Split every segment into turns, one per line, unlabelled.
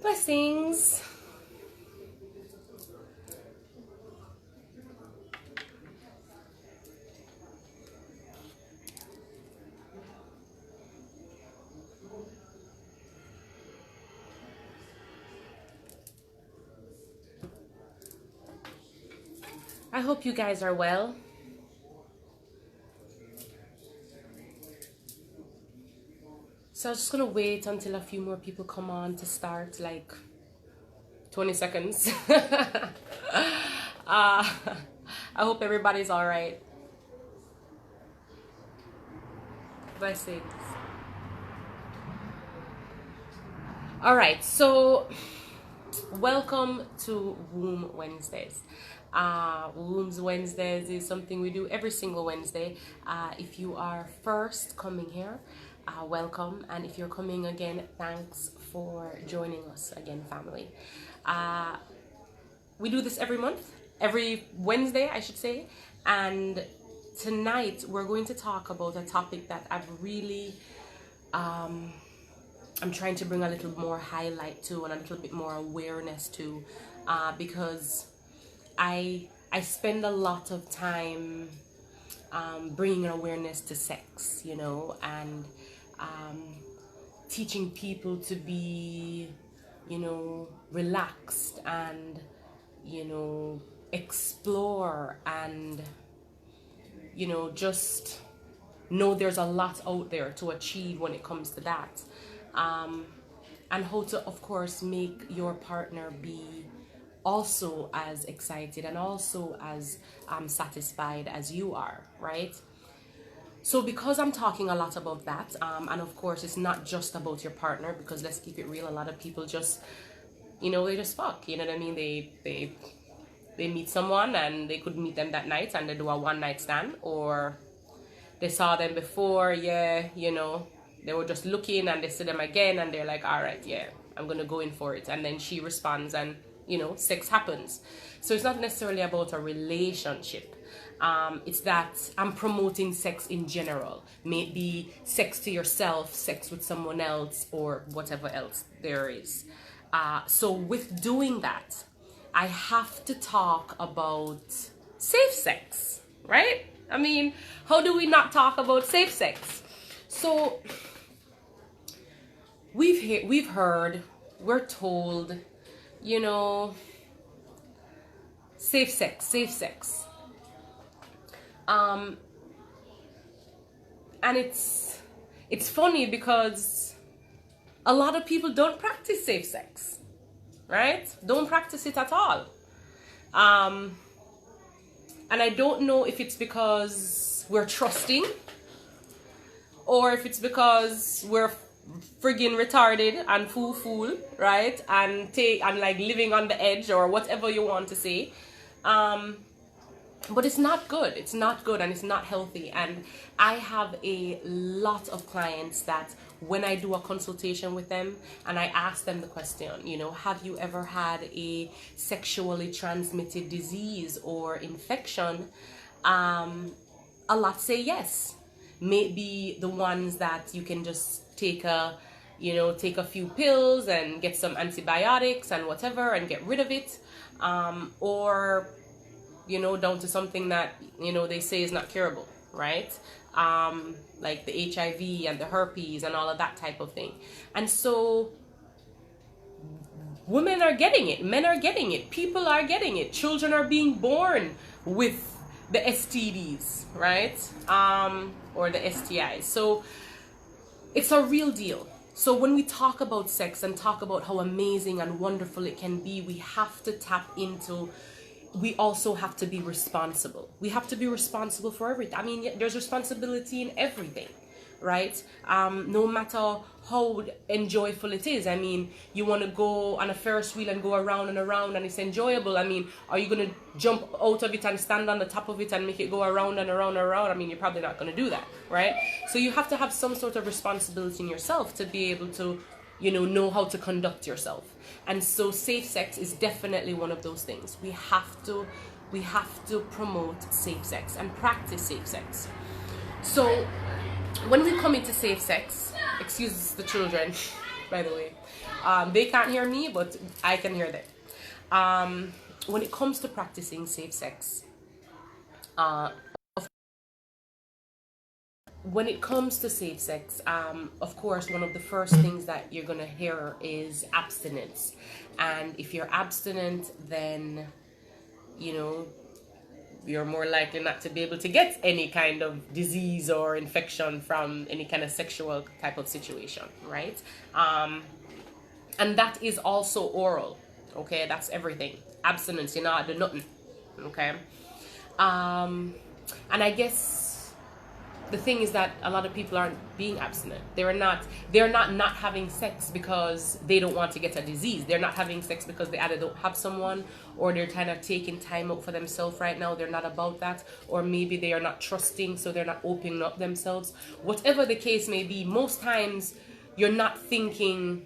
Blessings. I hope you guys are well. So I was just gonna wait until a few more people come on to start, like 20 seconds. I hope everybody's all right. Blessings. All right, so welcome to Womb Wednesdays. Wombs Wednesdays is something we do every single Wednesday. If you are first coming here, welcome, and if you're coming again, thanks for joining us again, family. We do this every Wednesday, I should say, and tonight we're going to talk about a topic that I've really I'm trying to bring a little more highlight to and a little bit more awareness to, because I spend a lot of time bringing awareness to sex, you know, and teaching people to be, you know, relaxed and, you know, explore and, you know, just know there's a lot out there to achieve when it comes to that. And how to, of course, make your partner be also as excited and also as satisfied as you are, right? So because I'm talking a lot about that, and of course it's not just about your partner, because let's keep it real, a lot of people just, you know, they just fuck, you know what I mean? They meet someone and they could meet them that night and they do a one night stand, or they saw them before, yeah, you know, they were just looking and they see them again and they're like, all right, yeah, I'm gonna go in for it. And then she responds and, you know, sex happens. So it's not necessarily about a relationship. It's that I'm promoting sex in general. Maybe sex to yourself, sex with someone else, or whatever else there is. So with doing that, I have to talk about safe sex, right? I mean, how do we not talk about safe sex? So we've heard, we're told, you know, safe sex. And it's funny because a lot of people don't practice safe sex, right? Don't practice it at all. And I don't know if it's because we're trusting or if it's because we're friggin' retarded and fool, right? And like living on the edge or whatever you want to say. But it's not good. It's not good and it's not healthy. And I have a lot of clients that when I do a consultation with them and I ask them the question, you know, have you ever had a sexually transmitted disease or infection? A lot say yes. Maybe the ones that you can just take a few pills and get some antibiotics and whatever and get rid of it. Or, you know, down to something that, you know, they say is not curable, right? Like the HIV and the herpes and all of that type of thing. And so women are getting it, men are getting it, people are getting it, children are being born with the STDs, right? Or the STIs. So it's a real deal. So when we talk about sex and talk about how amazing and wonderful it can be, we have to tap into, we also have to be responsible. We have to be responsible for everything. I mean, there's responsibility in everything, right? No matter how enjoyable it is. I mean, you want to go on a Ferris wheel and go around and around and it's enjoyable. I mean, are you going to jump out of it and stand on the top of it and make it go around and around and around? I mean, you're probably not going to do that, right? So you have to have some sort of responsibility in yourself to be able to, you know how to conduct yourself. And so safe sex is definitely one of those things. We have to promote safe sex and practice safe sex. So when we come into safe sex, excuse the children, by the way. They can't hear me, but I can hear them. When it comes to practicing safe sex, when it comes to safe sex, of course, one of the first things that you're going to hear is abstinence. And if you're abstinent, then, you know, you're more likely not to be able to get any kind of disease or infection from any kind of sexual type of situation, right? And that is also oral, okay? That's everything. Abstinence, you're not doing nothing, okay? And I guess the thing is that a lot of people aren't being abstinent. They're not having sex because they don't want to get a disease. They're not having sex because they either don't have someone, or they're kind of taking time out for themselves right now. They're not about that. Or maybe they are not trusting, so they're not opening up themselves. Whatever the case may be, most times you're not thinking,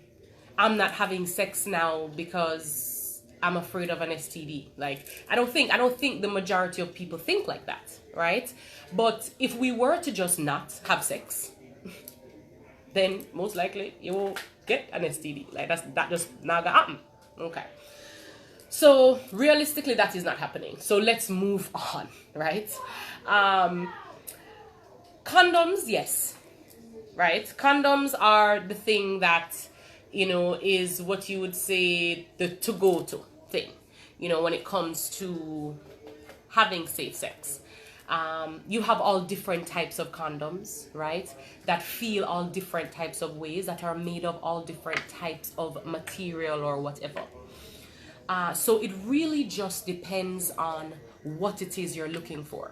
I'm not having sex now because I'm afraid of an STD. Like, I don't think the majority of people think like that, right? But if we were to just not have sex, then most likely you will get an STD. Like, that just not gonna happen. Okay. So realistically, that is not happening. So let's move on, right? Condoms, yes, right? Condoms are the thing that, you know, is what you would say the to-go-to thing, you know, when it comes to having safe sex. You have all different types of condoms, right? That feel all different types of ways, that are made of all different types of material or whatever. So it really just depends on what it is you're looking for.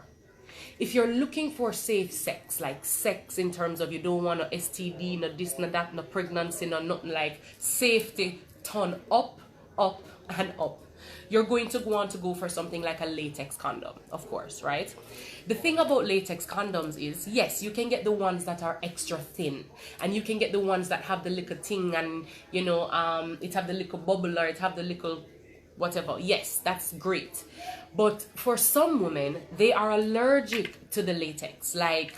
If you're looking for safe sex, like sex in terms of you don't want no STD, no this, no that, no pregnancy, no nothing, like safety, turn up, up, and up, you're going to want to go for something like a latex condom, of course, right? The thing about latex condoms is, yes, you can get the ones that are extra thin, and you can get the ones that have the little thing, and, you know, it have the little bubble, or it have the little whatever. Yes, that's great. But for some women, they are allergic to the latex. Like,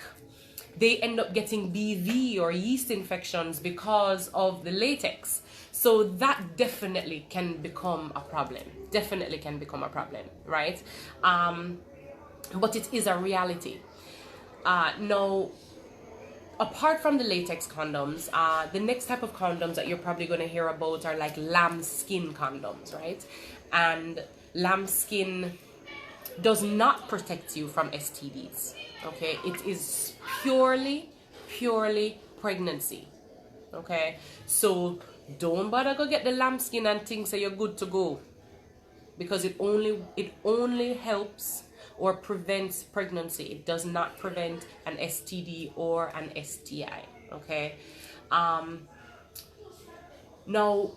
they end up getting BV or yeast infections because of the latex. So that definitely can become a problem. Definitely can become a problem, right? But it is a reality. Now, apart from the latex condoms, the next type of condoms that you're probably going to hear about are like lambskin condoms, right? And lambskin does not protect you from STDs, okay? It is purely pregnancy, okay? So don't bother go get the lambskin and think so you're good to go, because it only helps or prevents pregnancy. It does not prevent an STD or an STI, okay? Now,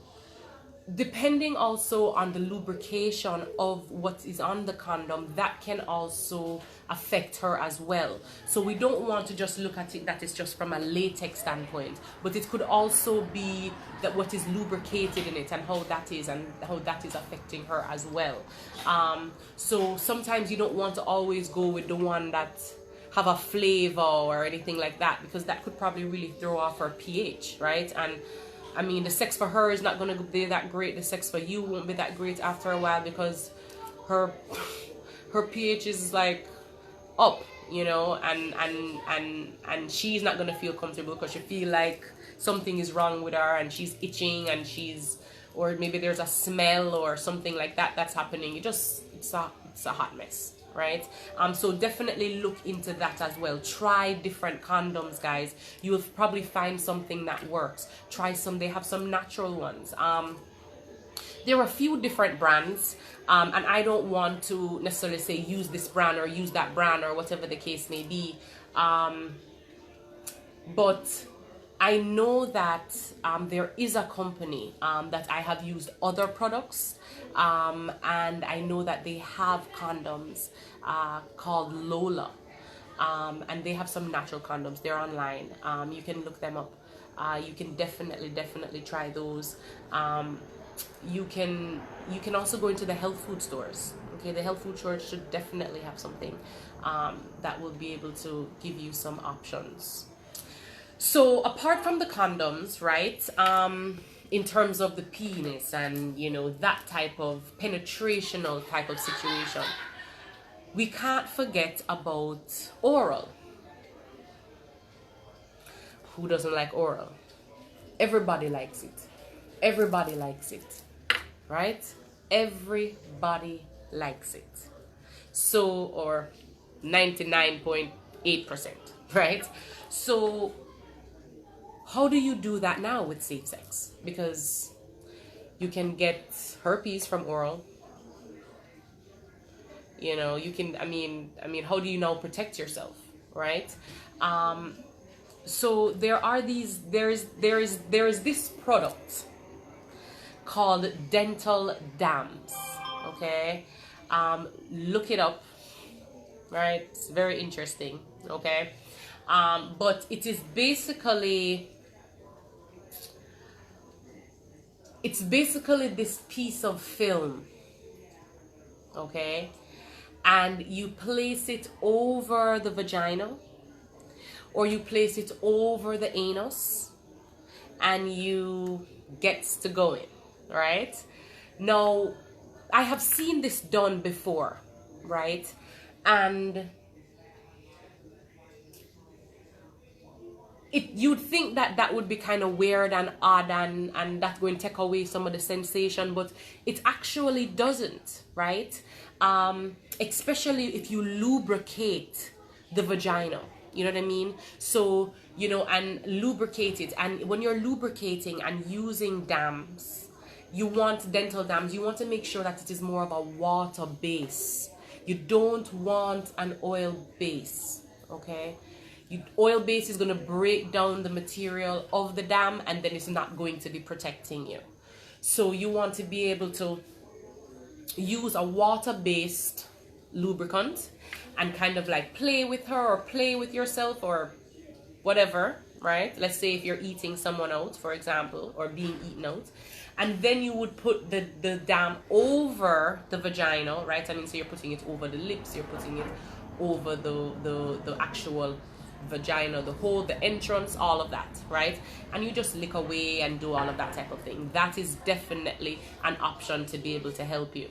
depending also on the lubrication of what is on the condom, that can also affect her as well. So we don't want to just look at it that it's just from a latex standpoint, but it could also be that what is lubricated in it and how that is affecting her as well. So sometimes you don't want to always go with the one that have a flavor or anything like that, because that could probably really throw off her pH, right? And I mean, the sex for her is not going to be that great. The sex for you won't be that great after a while, because her pH is like up, you know, and she's not going to feel comfortable because she feel like something is wrong with her, and she's itching, and or maybe there's a smell or something like that that's happening. It's a hot mess, right? So definitely look into that as well. Try different condoms, guys. You will probably find something that works. Try some. They have some natural ones. There are a few different brands, and I don't want to necessarily say use this brand or use that brand or whatever the case may be, but I know that there is a company that I have used other products, and I know that they have condoms called Lola, and they have some natural condoms. They're online. You can look them up. You can definitely try those. You can also go into the health food stores. Okay, the health food stores should definitely have something that will be able to give you some options. So apart from the condoms, right? In terms of the penis and that type of penetrational type of situation, we can't forget about oral. Who doesn't like oral? Everybody likes it. Everybody likes it, right? Everybody likes it. So, or 99.8%, right? So how do you do that now with safe sex? Because you can get herpes from oral. You can, how do you now protect yourself, right? So there is this product called dental dams, okay? Look it up, right? It's very interesting, okay? But it is basically this piece of film, okay? And you place it over the vagina, or you place it over the anus, and you gets to going, right? Now, I have seen this done before, right? And you'd think that would be kind of weird and odd and that's going to take away some of the sensation, but it actually doesn't, right? Especially if you lubricate the vagina, you know what I mean? So, and lubricate it. And when you're lubricating and using dams, dental dams, you want to make sure that it is more of a water base. You don't want an oil base, okay? Oil base is going to break down the material of the dam, and then it's not going to be protecting you. So you want to be able to use a water-based lubricant and kind of like play with her or play with yourself or whatever, right? Let's say if you're eating someone out, for example, or being eaten out, and then you would put the dam over the vagina, right? So you're putting it over the lips, you're putting it over the actual vagina, the entrance, all of that, right? And you just lick away and do all of that type of thing. That is definitely an option to be able to help you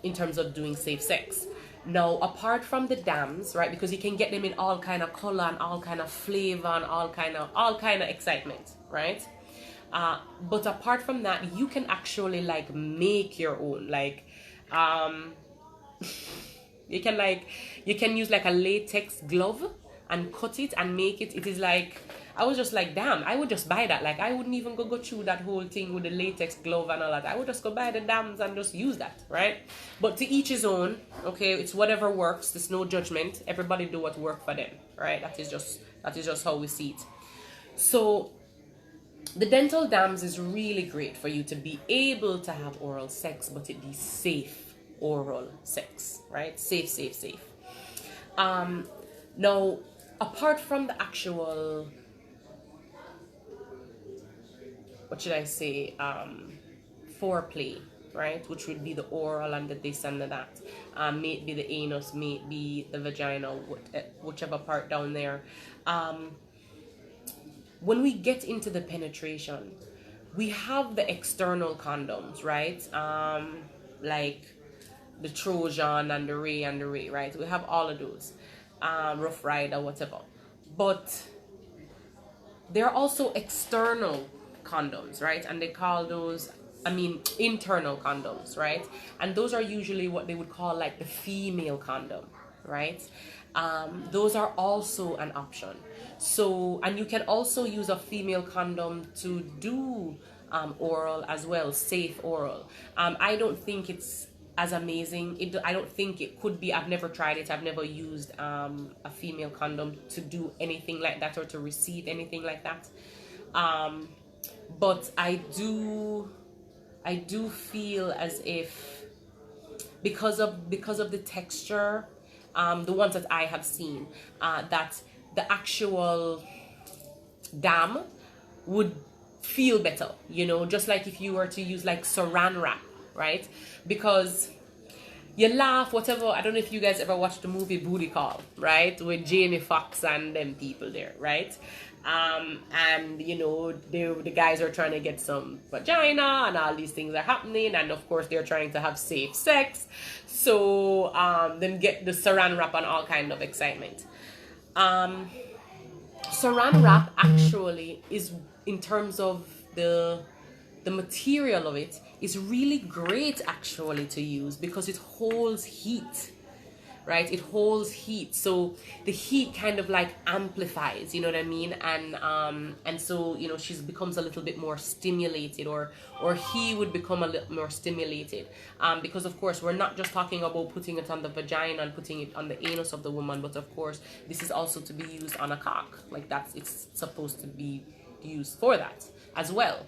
in terms of doing safe sex. Now, apart from the dams, right, because you can get them in all kind of color and all kind of flavor and all kind of excitement, right? But apart from that, you can actually like make your own, like you can use like a latex glove and cut it and make it. It is like, I was just like, damn, I would just buy that. Like, I wouldn't even go through that whole thing with the latex glove and all that. I would just go buy the dams and just use that, right? But to each his own, okay? It's whatever works. There's no judgment. Everybody do what works for them, right? That is just how we see it. So the dental dams is really great for you to be able to have oral sex, but it be safe oral sex, right? Safe. Now, apart from the actual, what should I say, foreplay, right? Which would be the oral and the this and the that. May it be the anus, may it be the vagina, whichever part down there. When we get into the penetration, we have the external condoms, right? Like the Trojan and the Ray, right? We have all of those. Rough Rider, whatever. But there are also external condoms, right? And they call those, internal condoms, right? And those are usually what they would call like the female condom, right? Those are also an option. So, and you can also use a female condom to do oral as well, safe oral. I don't think it's as amazing. I don't think it could be. I've never tried it. I've never used a female condom to do anything like that or to receive anything like that. But I do feel as if because of the texture, the ones that I have seen, that the actual dam would feel better, just like if you were to use like saran wrap, right? Because you laugh, whatever. I don't know if you guys ever watched the movie Booty Call, right? With Jamie Foxx and them people there, right? And you know, the guys are trying to get some vagina and all these things are happening, and of course they're trying to have safe sex. So them get the saran wrap and all kind of excitement. Saran wrap actually is, in terms of the material of it, is really great actually to use because it holds heat, right? It holds heat, so the heat kind of like amplifies, you know what I mean? And so, you know, she becomes a little bit more stimulated, or he would become a little more stimulated, because of course we're not just talking about putting it on the vagina and putting it on the anus of the woman, but of course this is also to be used on a cock. Like that's, it's supposed to be used for that as well.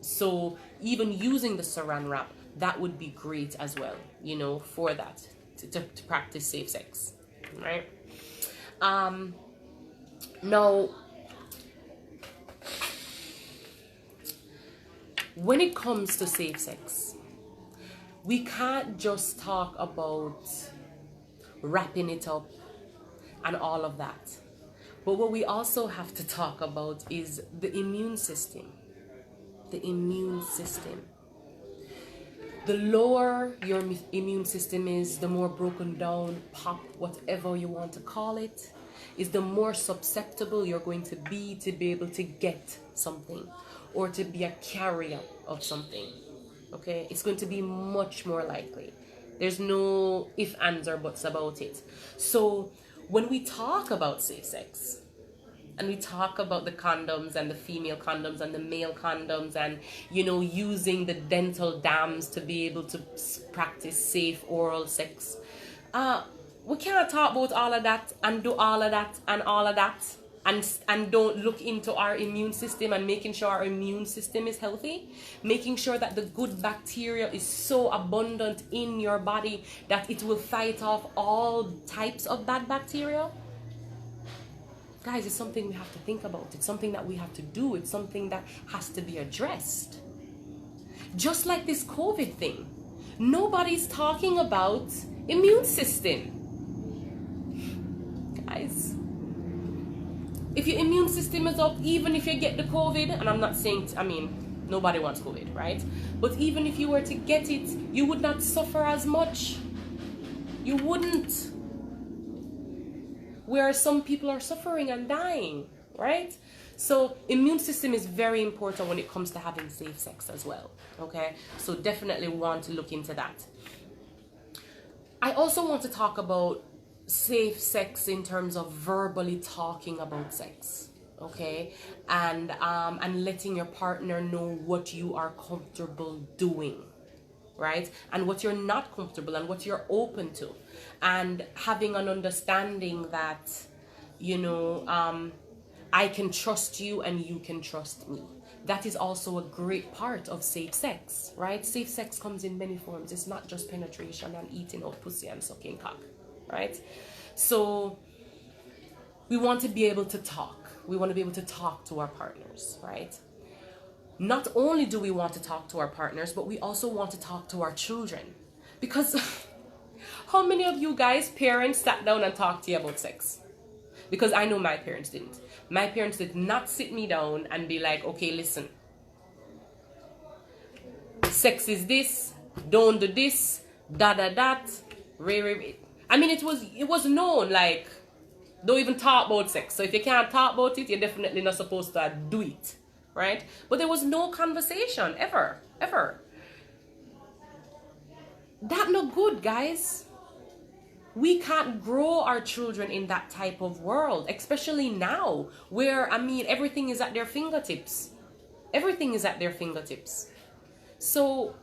So even using the saran wrap, that would be great as well, you know, for that, to practice safe sex, right? Now, when it comes to safe sex, we can't just talk about wrapping it up and all of that. But what we also have to talk about is the immune system. The immune system. The lower your immune system is, the more broken down, pop, whatever you want to call it, is the more susceptible you're going to be able to get something or to be a carrier of something. Okay? It's going to be much more likely. There's no ifs, ands, or buts about it. So when we talk about safe sex, and we talk about the condoms and the female condoms and the male condoms and, you know, using the dental dams to be able to practice safe oral sex, we cannot talk about all of that and do all of that and all of that and don't look into our immune system and making sure our immune system is healthy, making sure that the good bacteria is so abundant in your body that it will fight off all types of bad bacteria. Guys, it's something we have to think about. It's something that we have to do. It's something that has to be addressed. Just like this COVID thing. Nobody's talking about immune system. Guys, if your immune system is up, even if you get the COVID, and I'm not saying, nobody wants COVID, right? But even if you were to get it, you would not suffer as much. You wouldn't. Where some people are suffering and dying, right? So immune system is very important when it comes to having safe sex as well, okay? So definitely want to look into that. I also want to talk about safe sex in terms of verbally talking about sex, okay? And letting your partner know what you are comfortable doing, right? And what you're not comfortable and what you're open to, and having an understanding that, you know, I can trust you and you can trust me. That is also a great part of safe sex, right? Safe sex comes in many forms. It's not just penetration and eating out pussy and sucking cock, right? So we want to be able to talk. We want to be able to talk to our partners, right? Not only do we want to talk to our partners, but we also want to talk to our children. Because how many of you guys, parents, sat down and talked to you about sex? Because I know my parents didn't. My parents did not sit me down and be like, okay, listen, sex is this, don't do this, that. I mean, it was known, like, don't even talk about sex. So if you can't talk about it, you're definitely not supposed to do it. Right? But there was no conversation ever. That not good, guys. We can't grow our children in that type of world, especially now, where, everything is at their fingertips. Everything is at their fingertips. So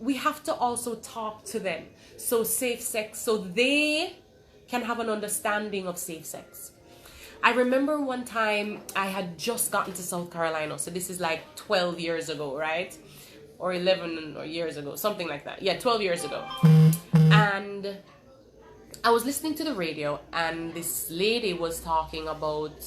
we have to also talk to them. So safe sex, so they can have an understanding of safe sex. I remember one time I had just gotten to South Carolina. So this is like 12 years ago, right? Or 11 years ago, something like that. Yeah, 12 years ago. And I was listening to the radio, and this lady was talking about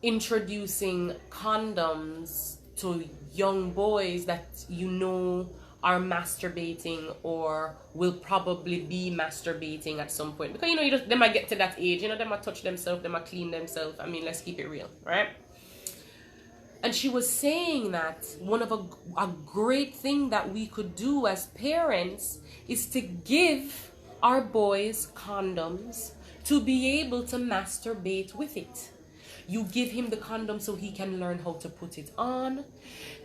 introducing condoms to young boys that, you know, are masturbating or will probably be masturbating at some point, because they might get to that age, they might touch themselves, they might clean themselves. I mean, let's keep it real, right? And she was saying that one of a great thing that we could do as parents is to give our boys condoms to be able to masturbate with it. You give him the condom so he can learn how to put it on.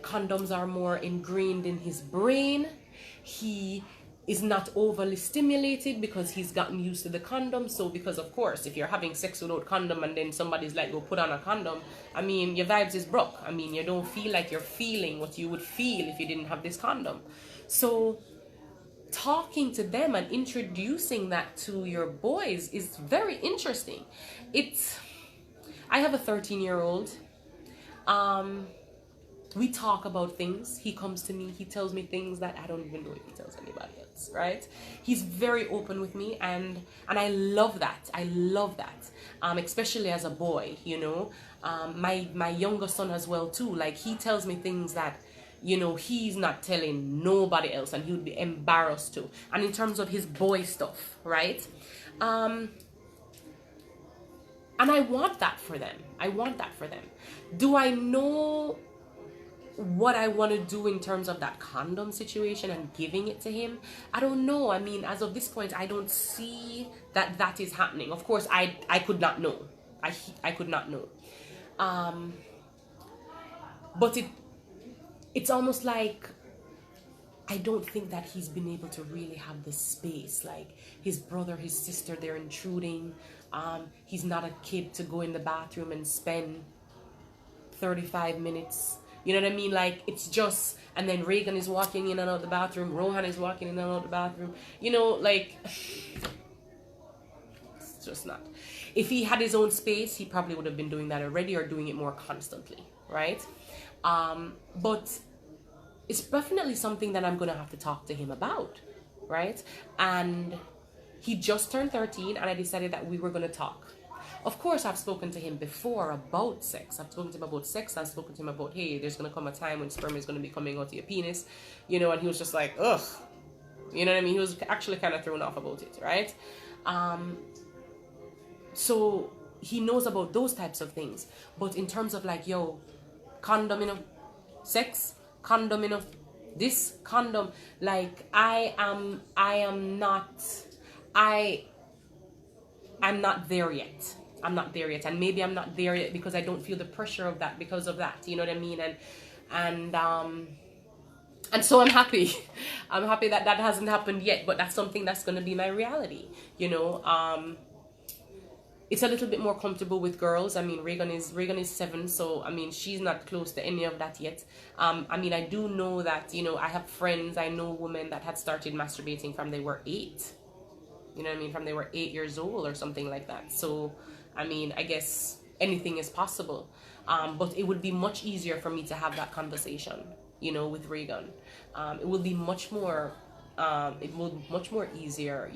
Condoms are more ingrained in his brain. He is not overly stimulated because he's gotten used to the condom. So because of course, if you're having sex without condom and then somebody's like, go put on a condom, I mean, your vibes is broke. I mean, you don't feel like you're feeling what you would feel if you didn't have this condom. So talking to them and introducing that to your boys is very interesting. I have a 13-year-old. We talk about things. He comes to me, he tells me things that I don't even know if he tells anybody else, right? He's very open with me, and I love that. I love that. Especially as a boy, my younger son as well too. Like, he tells me things that he's not telling nobody else, and he would be embarrassed to. And in terms of his boy stuff, right? And I want that for them. Do I know what I want to do in terms of that condom situation and giving it to him? I don't know. I mean, as of this point, I don't see that is happening. Of course, I could not know. I could not know. But it's almost like I don't think that he's been able to really have the space. Like, his brother, his sister, they're intruding. He's not a kid to go in the bathroom and spend 35 minutes. You know what I mean? Like, it's just, and then Reagan is walking in and out of the bathroom. Rohan is walking in and out of the bathroom. Like, it's just not. If he had his own space, he probably would have been doing that already, or doing it more constantly, right? But it's definitely something that I'm going to have to talk to him about, right? And he just turned 13, and I decided that we were going to talk. Of course, I've spoken to him before about sex. I've spoken to him about sex. I've spoken to him about, hey, there's going to come a time when sperm is going to be coming out of your penis, and he was just like, ugh. You know what I mean? He was actually kind of thrown off about it, right? So he knows about those types of things. But in terms of like, condom, sex, condom, this condom, like, I'm not there yet. I'm not there yet, and maybe I'm not there yet because I don't feel the pressure of that because of that. You know what I mean? And so I'm happy. I'm happy that hasn't happened yet, but that's something that's going to be my reality. It's a little bit more comfortable with girls. I mean, Reagan is 7, so I mean, she's not close to any of that yet. I mean, I do know that, I have friends, I know women that had started masturbating from they were 8. You know what I mean? From they were 8 years old or something like that. So, I mean, I guess anything is possible. But it would be much easier for me to have that conversation, with Reagan. It would be much more easier,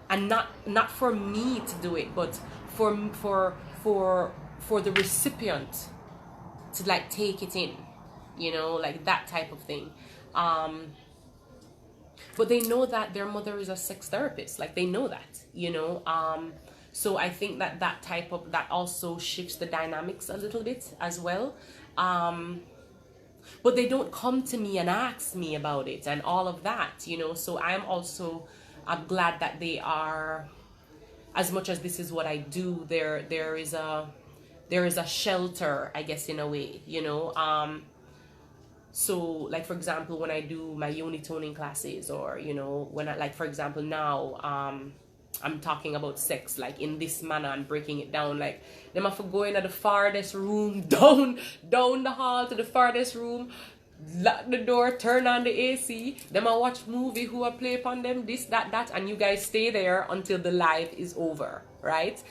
and not for me to do it, but for the recipient to like take it in, like that type of thing. But they know that their mother is a sex therapist. Like, they know that, so I think that also shifts the dynamics a little bit as well. But they don't come to me and ask me about it and all of that, so I'm glad that they are, as much as this is what I do, there is a shelter, I guess, in a way, so, like, for example, when I do my yoni toning classes, or, when I, like, for example, now, I'm talking about sex, like, in this manner and breaking it down, like, them have to go into the farthest room, down the hall to the farthest room, lock the door, turn on the AC, them a watch movie, who a play upon them, this, that, and you guys stay there until the live is over, right?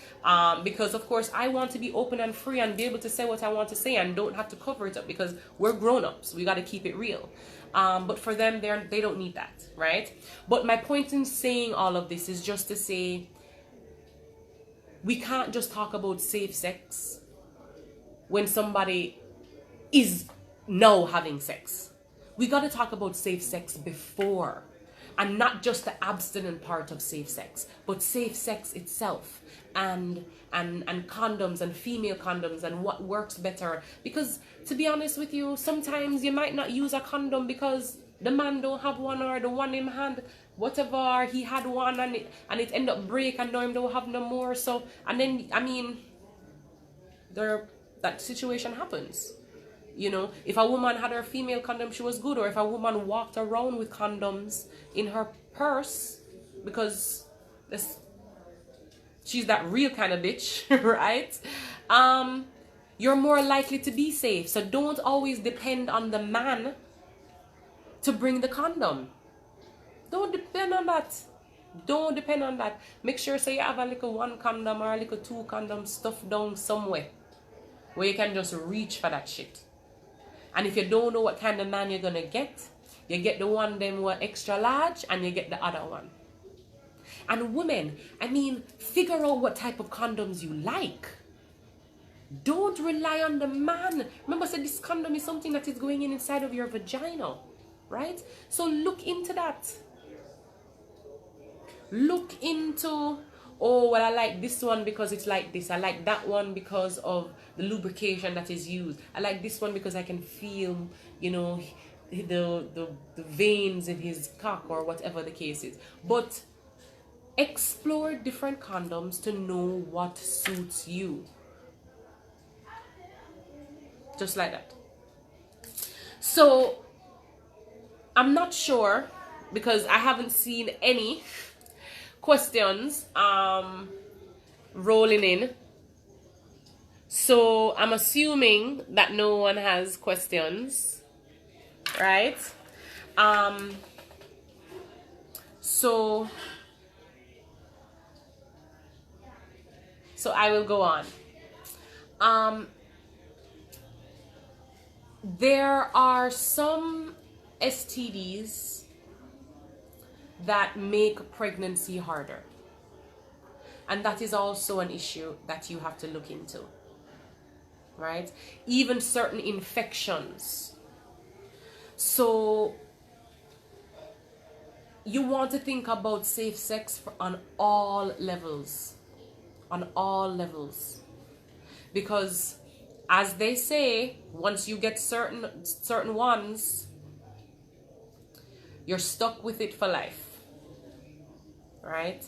Because of course I want to be open and free and be able to say what I want to say and don't have to cover it up, because we're grown-ups, we got to keep it real. But for them, they don't need that, right? But my point in saying all of this is just to say, we can't just talk about safe sex when somebody is now having sex. we got to talk about safe sex before, and not just the abstinent part of safe sex, but safe sex itself, and condoms and female condoms and what works better. Because to be honest with you, sometimes you might not use a condom because the man don't have one, or the one in hand, whatever, he had one and it end up break and now him don't have no more. So, and then I mean, that situation happens. You know, if a woman had her female condom, she was good. Or if a woman walked around with condoms in her purse, because she's that real kind of bitch, right? You're more likely to be safe. So don't always depend on the man to bring the condom. Don't depend on that. Don't depend on that. Make sure, say, you have a little one condom or a little two condoms stuffed down somewhere where you can just reach for that shit. And if you don't know what kind of man you're gonna get, you get the one them who are extra large, and you get the other one. And women, I mean, figure out what type of condoms you like. Don't rely on the man. Remember, I said this condom is something that is going inside of your vagina, right? So look into that. Look into, oh, well, I like this one because it's like this. I like that one because of the lubrication that is used. I like this one because I can feel, you know, the veins in his cock, or whatever the case is. But explore different condoms to know what suits you. Just like that. So I'm not sure, because I haven't seen any questions rolling in. So I'm assuming that no one has questions, right? So I will go on. There are some STDs that make pregnancy harder, and that is also an issue that you have to look into, right? Even certain infections. So you want to think about safe sex on all levels, because as they say, once you get certain ones, you're stuck with it for life, right?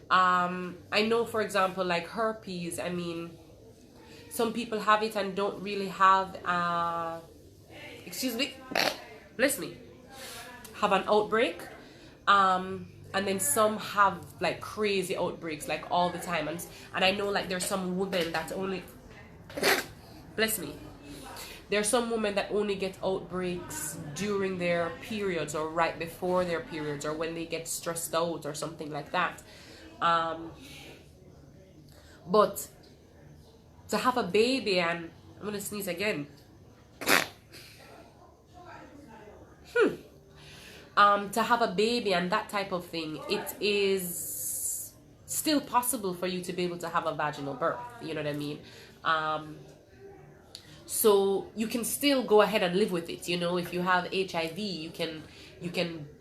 I know, for example, like herpes. I mean, some people have it and don't really have excuse me, bless me, have an outbreak, and then some have like crazy outbreaks like all the time, and I know like there's some women that only, bless me, there's some women that only get outbreaks during their periods, or right before their periods, or when they get stressed out or something like that. But to have a baby, and I'm gonna sneeze again. To have a baby and that type of thing, it is still possible for you to be able to have a vaginal birth. You know what I mean? So you can still go ahead and live with it. You know, if you have HIV, you can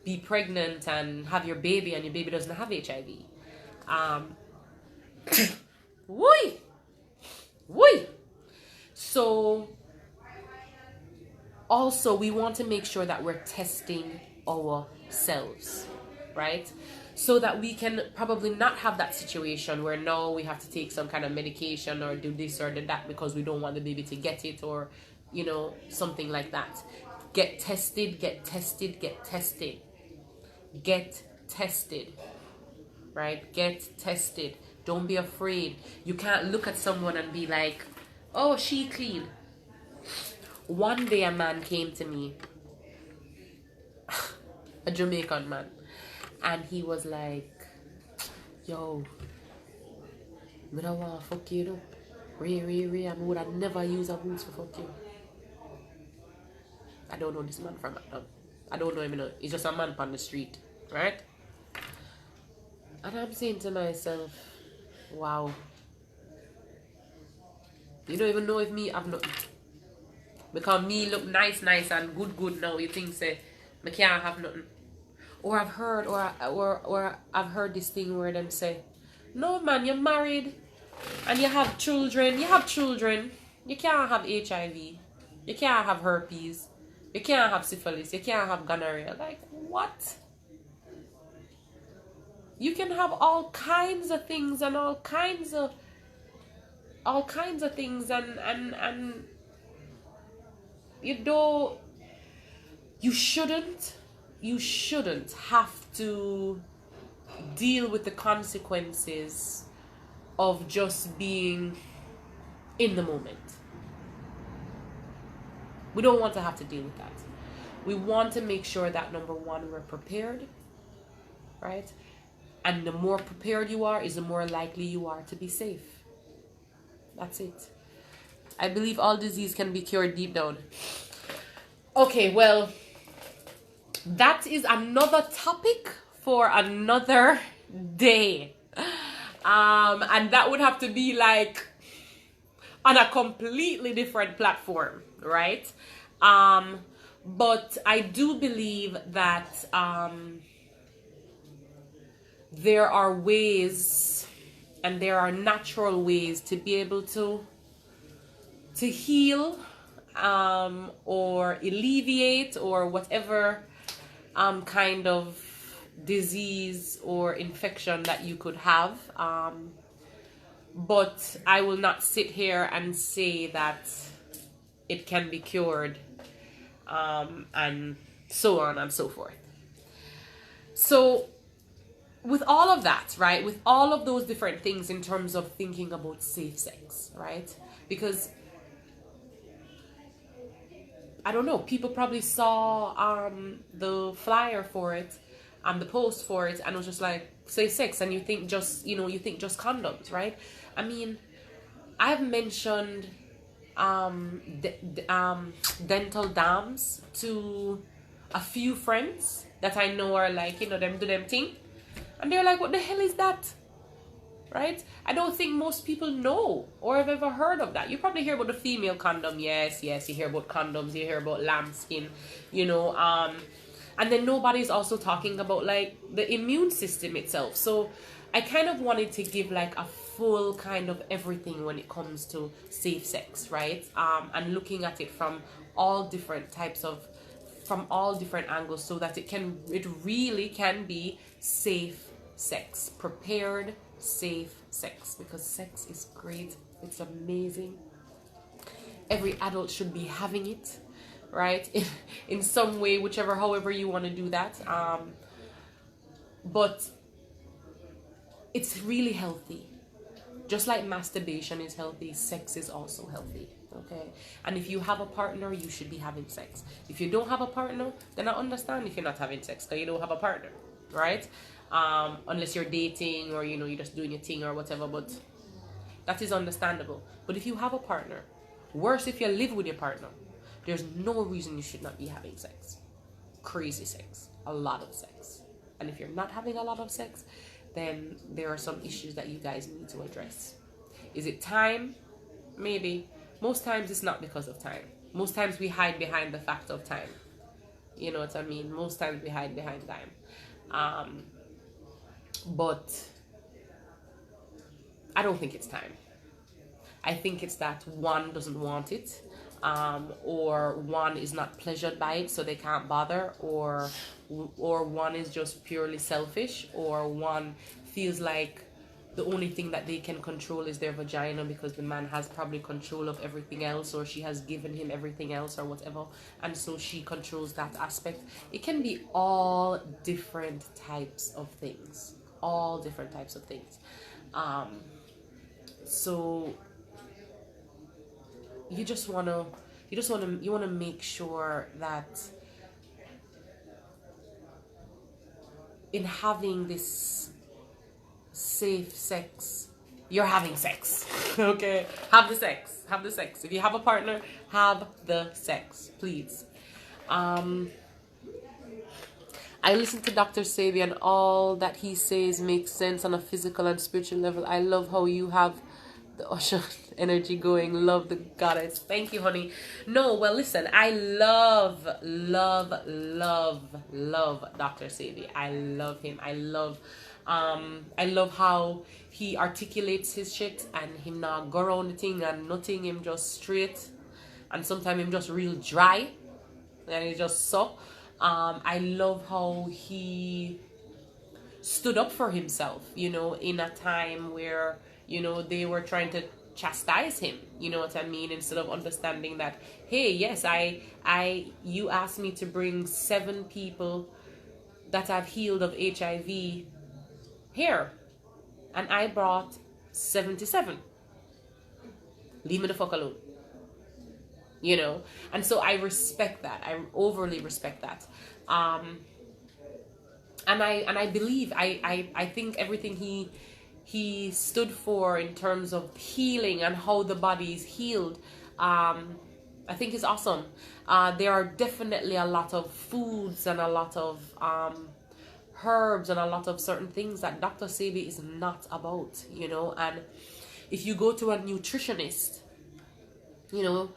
be pregnant and have your baby, and your baby doesn't have HIV. Woi. So also we want to make sure that we're testing ourselves, right? So that we can probably not have that situation where now we have to take some kind of medication or do this or do that because we don't want the baby to get it, or, you know, something like that. Get tested, right? Get tested. Don't be afraid. You can't look at someone and be like, oh, she clean. One day a man came to me, a Jamaican man, and he was like, yo, I don't want to fuck you up. I would have never used a boots to fuck you. I don't know this man from I don't know him, you know. He's just a man on the street, right? And I'm saying to myself, wow. You don't even know if me have nothing. Because me look nice and good now, you think say me can't have nothing. Or I've heard or I've heard this thing where them say, no man, you're married and you have children, you can't have HIV, you can't have herpes, you can't have syphilis, you can't have gonorrhea. Like, what? You can have all kinds of things and all kinds of things, and you shouldn't have to deal with the consequences of just being in the moment. We don't want to have to deal with that. We want to make sure that, number one, we're prepared, right? And the more prepared you are, is the more likely you are to be safe. That's it. I believe all disease can be cured deep down. Okay, well, that is another topic for another day. And that would have to be like on a completely different platform, right? But I do believe that there are ways and there are natural ways to be able to heal or alleviate or whatever kind of disease or infection that you could have. But I will not sit here and say that it can be cured and so on and so forth. So with all of that, right, with all of those different things in terms of thinking about safe sex, right, because I don't know, people probably saw the flyer for it, the post for it, and it was just like safe sex, and you think just condoms, right? I mean, I've mentioned dental dams to a few friends that I know are like, them do them thing, and they're like, what the hell is that? Right? I don't think most people know or have ever heard of that. You probably hear about the female condom. Yes, you hear about condoms, you hear about lambskin, and then nobody's also talking about like the immune system itself. So I kind of wanted to give like a full kind of everything when it comes to safe sex, right? And looking at it from all different angles, so that it really can be safe sex, prepared safe sex, because sex is great, it's amazing, every adult should be having it, right? in some way, however you want to do that, but it's really healthy. Just like masturbation is healthy, sex is also healthy. Okay, and if you have a partner, you should be having sex. If you don't have a partner, then I understand if you're not having sex because you don't have a partner, right? Unless you're dating or you're just doing your thing or whatever, but that is understandable. But if you have a partner, worse if you live with your partner, there's no reason you should not be having sex. Crazy sex, a lot of sex. And if you're not having a lot of sex, then there are some issues that you guys need to address. Is it time? Maybe. Most times it's not because of time. Most times we hide behind the fact of time. You know what I mean? Most times we hide behind time. But I don't think it's time. I think it's that one doesn't want it, or one is not pleasured by it, so they can't bother, or one is just purely selfish, or one feels like the only thing that they can control is their vagina because the man has probably control of everything else, or she has given him everything else or whatever, and so she controls that aspect. It can be all different types of things. All different types of things. So you want to make sure that in having this safe sex, you're having sex. Okay, have the sex. If you have a partner, have the sex, please. I listen to Dr. Sabi, and all that he says makes sense on a physical and spiritual level. I love how you have the usher. energy going. Love the goddess. Thank you, honey. No, well, listen, I love, love, love, love Dr. Sebi. I love him. I love how he articulates his shit and him not go around the thing and nothing, him just straight. And sometimes him just real dry. And he just so. I love how he stood up for himself, you know, in a time where, you know, they were trying to chastise him, you know what I mean, instead of understanding that, hey, yes, you asked me to bring 7 people that have healed of HIV here, and I brought 77. Leave me the fuck alone, you know. And so I respect that. I overly respect that. And I believe, I think everything he stood for in terms of healing and how the body is healed, I think is awesome. There are definitely a lot of foods and a lot of herbs and a lot of certain things that Dr. Sebi is not about, you know. And if you go to a nutritionist, you know,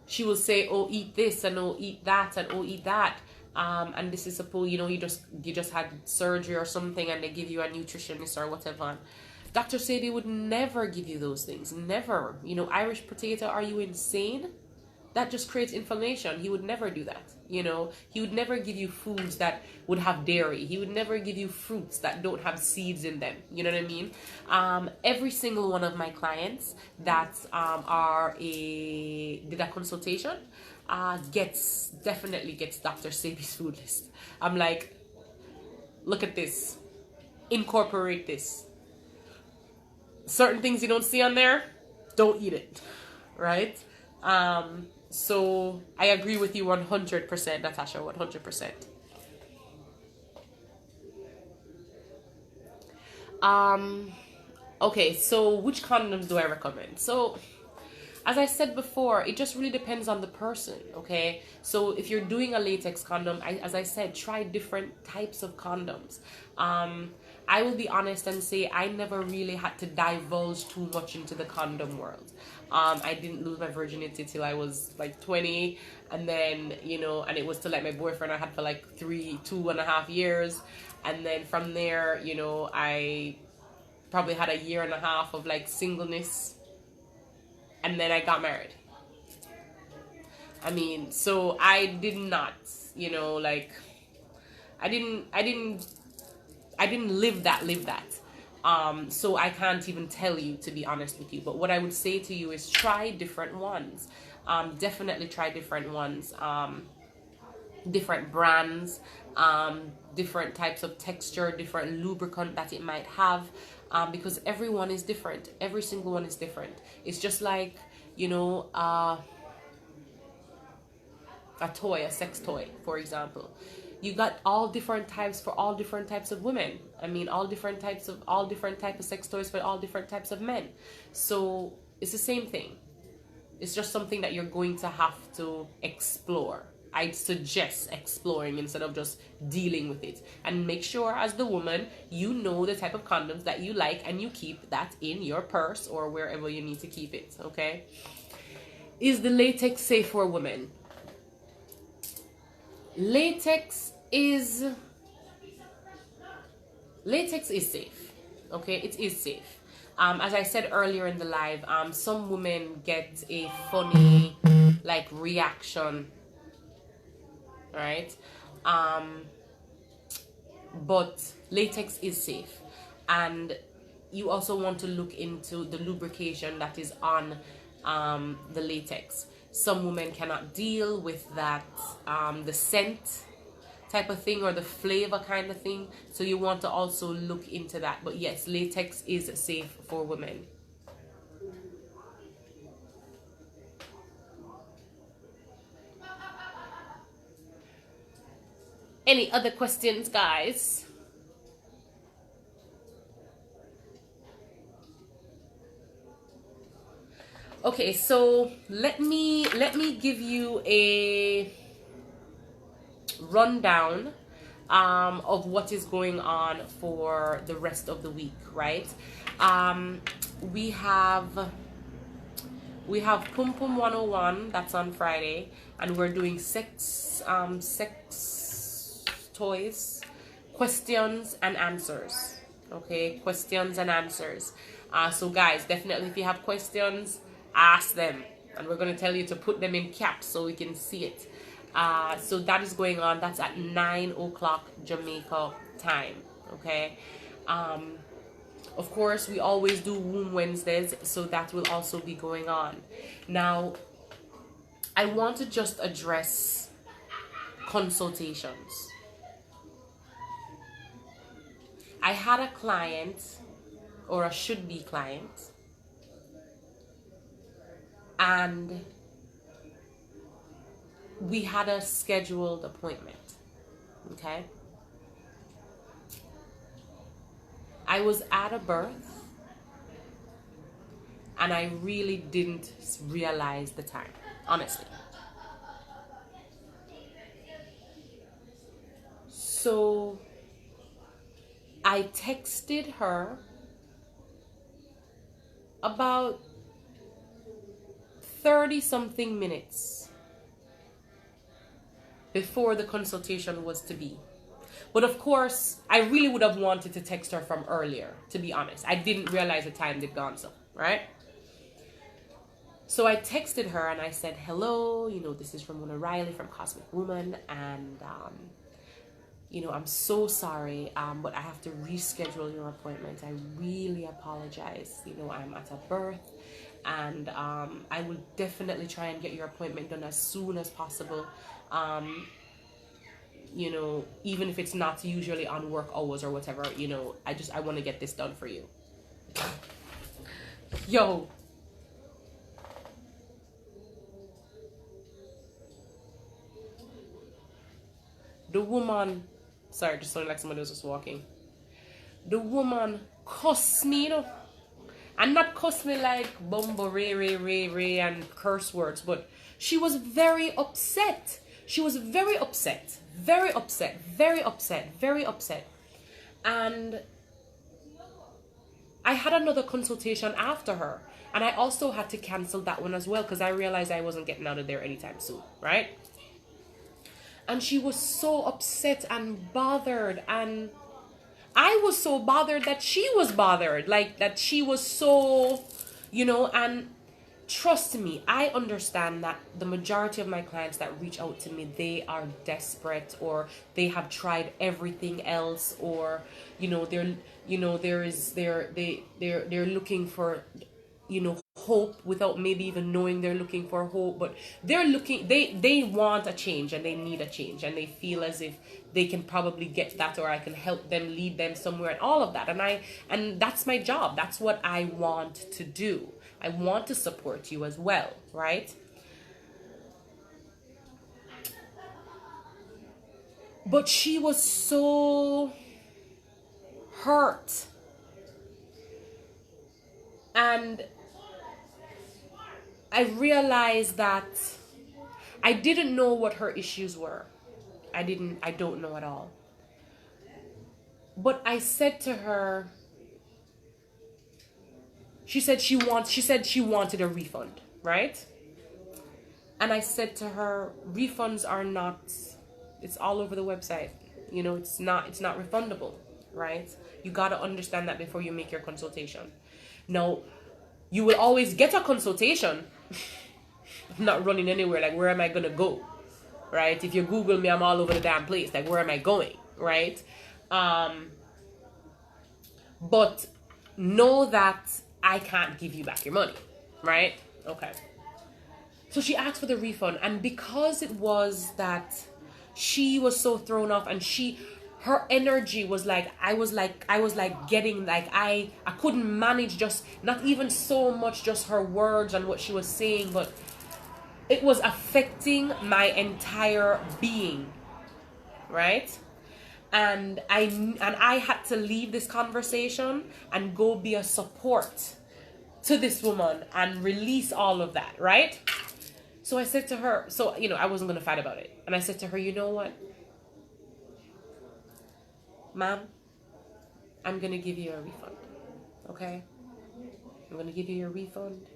she will say, oh, eat this, and oh, eat that, and oh, eat that. And this is supposed, you know, you just had surgery or something, and they give you a nutritionist or whatever. Dr. Sadie would never give you those things. Never. You know, Irish potato, are you insane? That just creates inflammation. He would never do that. You know, he would never give you foods that would have dairy. He would never give you fruits that don't have seeds in them. You know what I mean? Every single one of my clients that did a consultation definitely gets Dr. Sabi's food list. I'm like, look at this. Incorporate this. Certain things you don't see on there, don't eat it. Right? So I agree with you 100%, Natasha, 100%. Okay, so which condoms do I recommend? So as I said before, it just really depends on the person, okay? So if you're doing a latex condom, as I said, try different types of condoms. I will be honest and say I never really had to divulge too much into the condom world. I didn't lose my virginity till I was like 20, and then, you know, and it was to like my boyfriend I had for like 2.5 years, and then from there, you know, I probably had 1.5 years of like singleness, and then I got married. I mean, so I did not, you know, like I didn't live that. So I can't even tell you, to be honest with you. But what I would say to you is try different ones. Definitely try different ones. Different brands, different types of texture, different lubricant that it might have. Because everyone is different. Every single one is different. It's just like, you know, a sex toy, for example. You got all different types for all different types of women. I mean, all different types of sex toys for all different types of men. So it's the same thing. It's just something that you're going to have to explore. I'd suggest exploring instead of just dealing with it. And make sure, as the woman, you know the type of condoms that you like, and you keep that in your purse or wherever you need to keep it, okay? Is the latex safe for women? Latex is safe, okay? It is safe. As I said earlier in the live, some women get a funny like reaction, right? But latex is safe, and you also want to look into the lubrication that is on the latex. Some women cannot deal with that, the scent type of thing or the flavor kind of thing. So you want to also look into that. But yes, latex is safe for women. Any other questions, guys? Okay, so let me give you a rundown of what is going on for the rest of the week, right? We have We have Pum Pum 101, that's on Friday, and we're doing sex toys, questions and answers. Okay, questions and answers. So guys, definitely if you have questions, ask them, and we're going to tell you to put them in caps so we can see it. So that is going on. That's at 9 o'clock Jamaica time. Okay. Of course, we always do Womb Wednesdays, so that will also be going on. Now, I want to just address consultations. I had a client, or a should-be client, and we had a scheduled appointment, okay? I was at a birth, and I really didn't realize the time, honestly. So I texted her about 30-something minutes before the consultation was to be. But of course, I really would have wanted to text her from earlier, to be honest. I didn't realize the time had gone so, right? So I texted her and I said, hello, this is Ramona Riley from Cosmic Woman, and I'm so sorry, but I have to reschedule your appointment. I really apologize. I'm at a birth, and I will definitely try and get your appointment done as soon as possible. Even if it's not usually on work hours or whatever, I want to get this done for you. Yo. The woman, sorry, just sounded like somebody was just walking. The woman cussed me, and not cuss me like bumbo, ray, and curse words, but she was very upset. She was very upset. And I had another consultation after her, and I also had to cancel that one as well because I realized I wasn't getting out of there anytime soon, right? And she was so upset and bothered, and I was so bothered that she was bothered, like that she was so, and trust me, I understand that the majority of my clients that reach out to me, they are desperate, or they have tried everything else, or they're looking for hope without maybe even knowing they're looking for hope, but they want a change, and they need a change, and they feel as if they can probably get that, or I can help them, lead them somewhere, and all of that, and that's my job. That's what I want to do. I want to support you as well, right? But she was so hurt, and I realized that I didn't know what her issues were. I don't know at all. But I said to her, she said she wanted a refund, right? And I said to her, refunds are not, it's all over the website. It's not refundable, right? You got to understand that before you make your consultation. Now, you will always get a consultation. I'm not running anywhere. Like, where am I going to go? Right? If you Google me, I'm all over the damn place. Like, where am I going? Right? But know that I can't give you back your money. Right? Okay. So she asked for the refund. And because it was that she was so thrown off, and her energy was like, I was getting, like, I couldn't manage, just not even so much just her words and what she was saying, but it was affecting my entire being, right? And I had to leave this conversation and go be a support to this woman and release all of that, right? So I said to her, I wasn't going to fight about it. And I said to her, you know what? Ma'am, I'm going to give you a refund, okay? I'm going to give you your refund.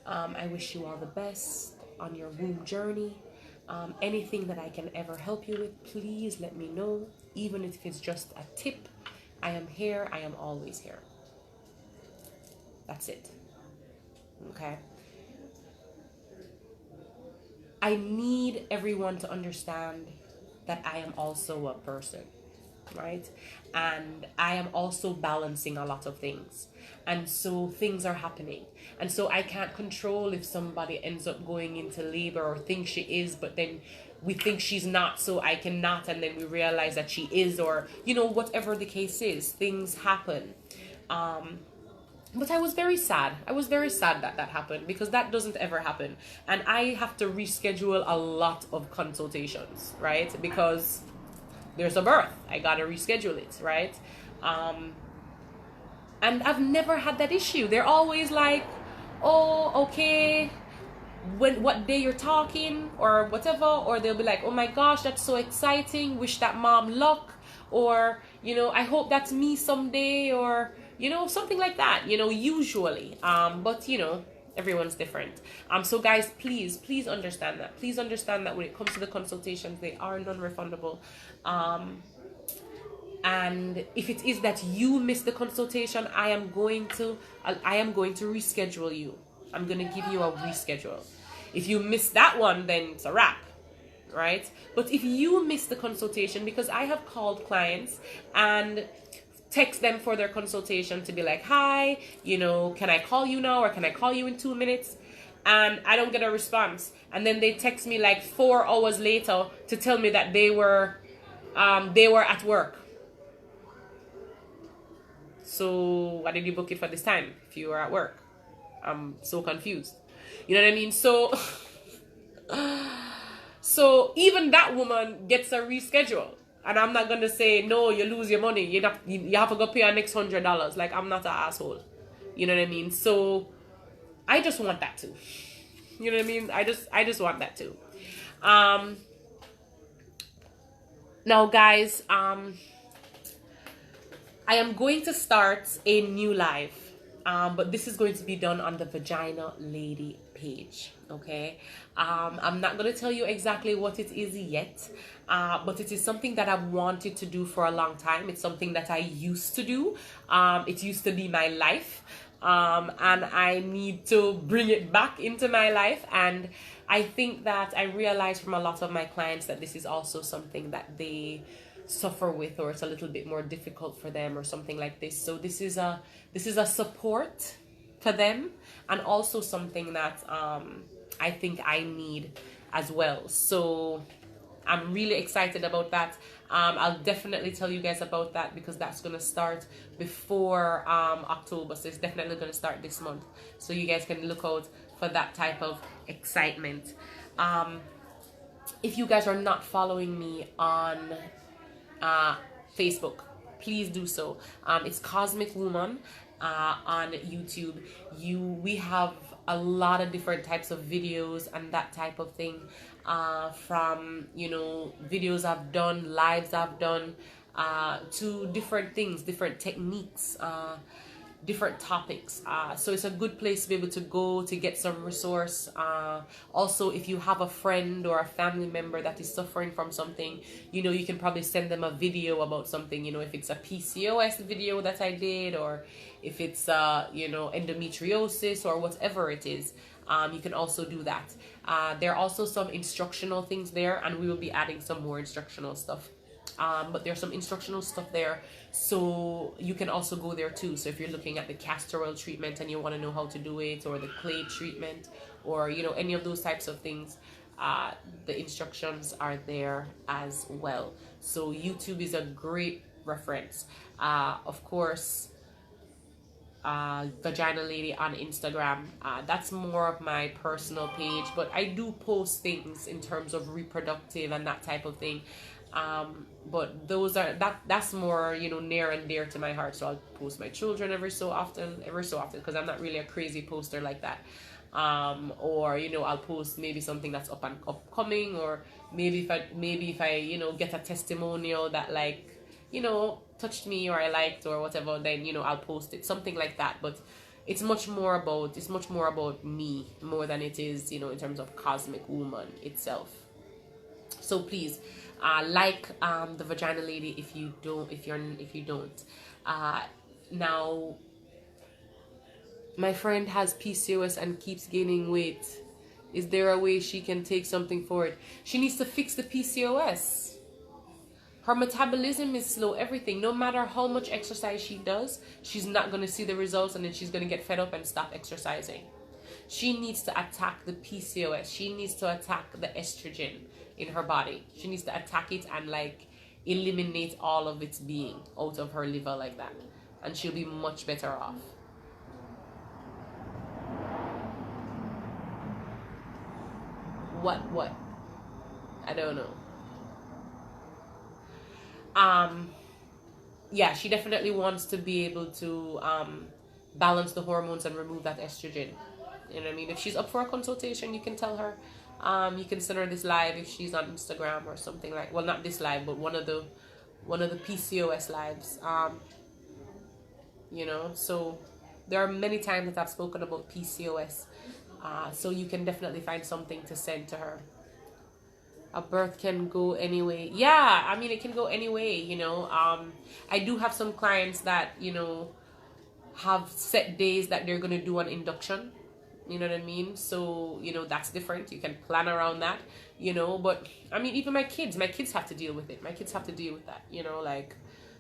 I wish you all the best on your womb journey. Anything that I can ever help you with, please let me know. Even if it's just a tip, I am here. I am always here. That's it. Okay. I need everyone to understand that I am also a person, right? And I am also balancing a lot of things. And so things are happening. And so I can't control if somebody ends up going into labor or thinks she is, but then we think she's not, so I cannot, and then we realize that she is, or, whatever the case is, things happen. But I was very sad. I was very sad that that happened, because that doesn't ever happen. And I have to reschedule a lot of consultations, right? Because there's a birth. I got to reschedule it, right? And I've never had that issue. They're always like, oh, okay, what day you're talking or whatever. Or they'll be like, oh my gosh, that's so exciting. Wish that mom luck. Or, I hope that's me someday. Or, something like that, usually. But, everyone's different. So guys, please understand that. Please understand that when it comes to the consultations, they are non-refundable. And if it is that you miss the consultation, I am going to reschedule you. I'm going to give you a reschedule. If you miss that one, then it's a wrap, right? But if you miss the consultation, because I have called clients and text them for their consultation to be like, hi, can I call you now, or can I call you in 2 minutes? And I don't get a response. And then they text me like 4 hours later to tell me that they were at work. So why did you book it for this time if you were at work? I'm so confused. You know what I mean? So even that woman gets a reschedule. And I'm not going to say, no, you lose your money. You have to go pay your next $100. Like, I'm not an asshole. You know what I mean? So I just want that too. You know what I mean? I just want that too. Now, guys, I am going to start a new live, but this is going to be done on the Vagina Lady page, okay? I'm not going to tell you exactly what it is yet, but it is something that I've wanted to do for a long time. It's something that I used to do. It used to be my life, and I need to bring it back into my life. And I think that I realized from a lot of my clients that this is also something that they suffer with, or it's a little bit more difficult for them, or something like this. So this is a support for them, and also something that I think I need as well. So I'm really excited about that. I'll definitely tell you guys about that, because that's going to start before October. So it's definitely going to start this month. So you guys can look out for that type of excitement. If you guys are not following me on Facebook, please do so. It's Cosmic Woman on YouTube. We have a lot of different types of videos and that type of thing, from videos I've done, lives I've done, to different things, different techniques, different topics. So it's a good place to be able to go to get some resource. Also, if you have a friend or a family member that is suffering from something, you can probably send them a video about something. If it's a PCOS video that I did, or if it's endometriosis, or whatever it is, you can also do that. There are also some instructional things there, and we will be adding some more instructional stuff. But there's some instructional stuff there, so you can also go there too. So if you're looking at the castor oil treatment and you want to know how to do it, or the clay treatment, or any of those types of things, the instructions are there as well. So YouTube is a great reference. Of course, Vagina Lady on Instagram, that's more of my personal page, but I do post things in terms of reproductive and that type of thing. But that's more near and dear to my heart. So I'll post my children every so often, because I'm not really a crazy poster like that. Or I'll post maybe something that's upcoming, or maybe if I get a testimonial that touched me, or I liked, or whatever, then I'll post it, something like that. But it's much more about me more than it is, you know, in terms of cosmic woman itself. So please, like the Vagina Lady if you don't. Now, my friend has PCOS and keeps gaining weight. Is there a way she can take something for it? She needs to fix the PCOS. Her metabolism is slow, everything. No matter how much exercise she does, she's not going to see the results, and then she's going to get fed up and stop exercising. She needs to attack the PCOS. She needs to attack the estrogen in her body. She needs to attack it and like eliminate all of its being out of her liver like that. And she'll be much better off. What? I don't know. Yeah, she definitely wants to be able to balance the hormones and remove that estrogen. You know what I mean? If she's up for a consultation, you can tell her. You can send her this live if she's on Instagram or something like. Well, not this live, but one of the PCOS lives. You know, so there are many times that I've spoken about PCOS. So you can definitely find something to send to her. A birth can go anyway. Yeah, I mean, it can go anyway, you know. I do have some clients that, you know, have set days that they're going to do an induction. You know what I mean? So, you know, that's different. You can plan around that, you know. But, I mean, even my kids have to deal with it. My kids have to deal with that, you know. Like,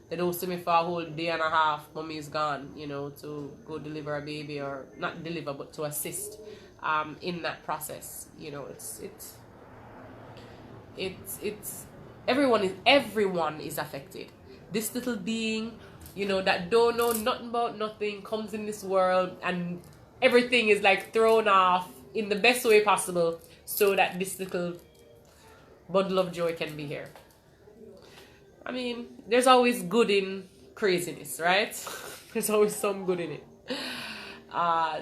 they don't see me for a whole day and a half. Mommy is gone, you know, to go deliver a baby, or not deliver, but to assist in that process. You know, it's everyone is affected. This little being, you know, that don't know nothing about nothing, comes in this world and everything is like thrown off in the best way possible so that this little bundle of joy can be here. I mean, there's always good in craziness, right? There's always some good in it.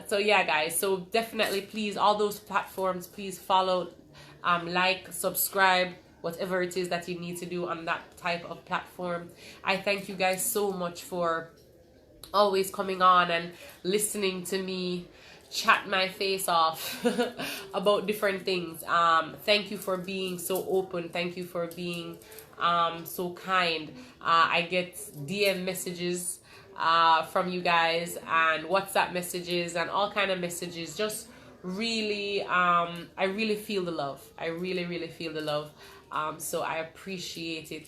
So yeah, guys, so definitely please, all those platforms, please follow, like, subscribe, whatever it is that you need to do on that type of platform. I thank you guys so much for always coming on and listening to me chat my face off about different things. Thank you for being so open. Thank you for being so kind. I get DM messages from you guys and WhatsApp messages and all kind of messages. Just really, I really feel the love. I really feel the love. So I appreciate it.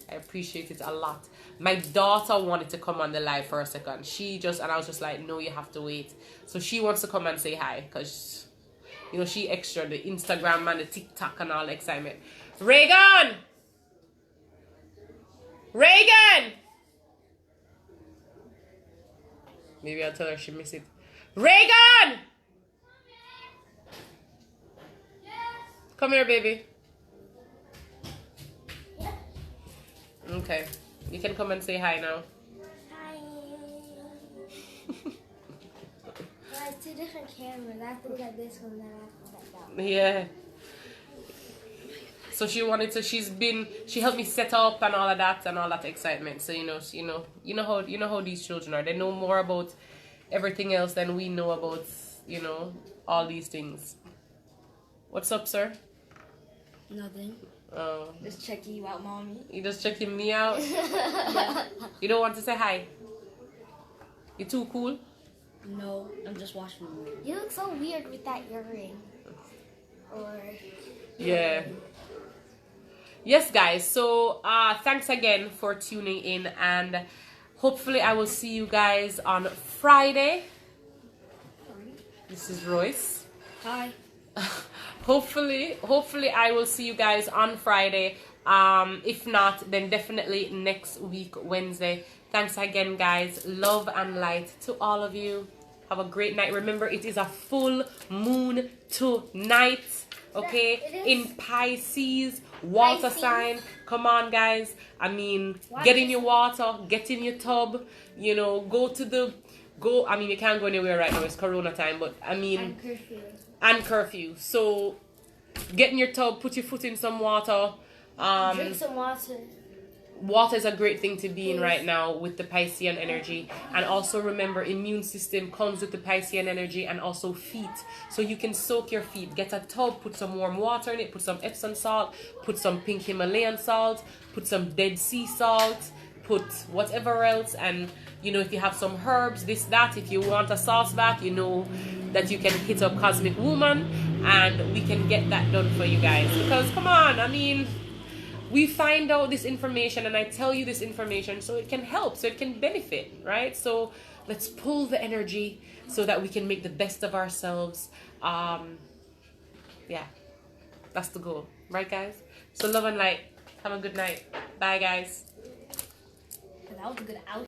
I appreciate it a lot. My daughter wanted to come on the live for a second. And I was just like, no, you have to wait. So she wants to come and say hi because, you know, she extra the Instagram and the TikTok and all the excitement. Reagan! Maybe I'll tell her she missed it. Reagan! Come here, baby. Okay. You can come and say hi now.
Hi. Well, it's two different cameras. I have to look at this one, then I have to look at that one.
Yeah. So she helped me set up and all of that excitement. So you know how these children are. They know more about everything else than we know about, you know, all these things. What's up, sir?
Nothing.
Oh.
Just checking you out, mommy.
You just checking me out?
Yeah.
You don't want to say hi? You too cool?
No, I'm just washing my hair. You look so weird with that earring. Or...
Yeah. Yes, guys. So, thanks again for tuning in, and hopefully I will see you guys on Friday. This is Royce.
Hi.
Hopefully I will see you guys on Friday. If not, then definitely next week, Wednesday. Thanks again, guys. Love and light to all of you. Have a great night. Remember, it is a full moon tonight. Okay, in Pisces, water sign. Come on, guys. I mean, get in your water, get in your tub. You know, I mean, you can't go anywhere right now. It's Corona time, but I mean, and curfew. So, get in your tub, put your foot in some water.
Drink some water.
water is a great thing to be in right now with the Piscean energy. And also remember, immune system comes with the Piscean energy, and also feet. So you can soak your feet. Get a tub, put some warm water in it, put some Epsom salt, put some pink Himalayan salt, put some Dead Sea salt, put whatever else. And you know, if you have some herbs, this, that, if you want a sauce bath, you know that you can hit up Cosmic Woman and we can get that done for you guys. Because come on, I mean, we find out this information and I tell you this information so it can help, so it can benefit, right? So let's pull the energy so that we can make the best of ourselves. Yeah, that's the goal, right guys? So love and light. Have a good night. Bye guys.
That was a good out.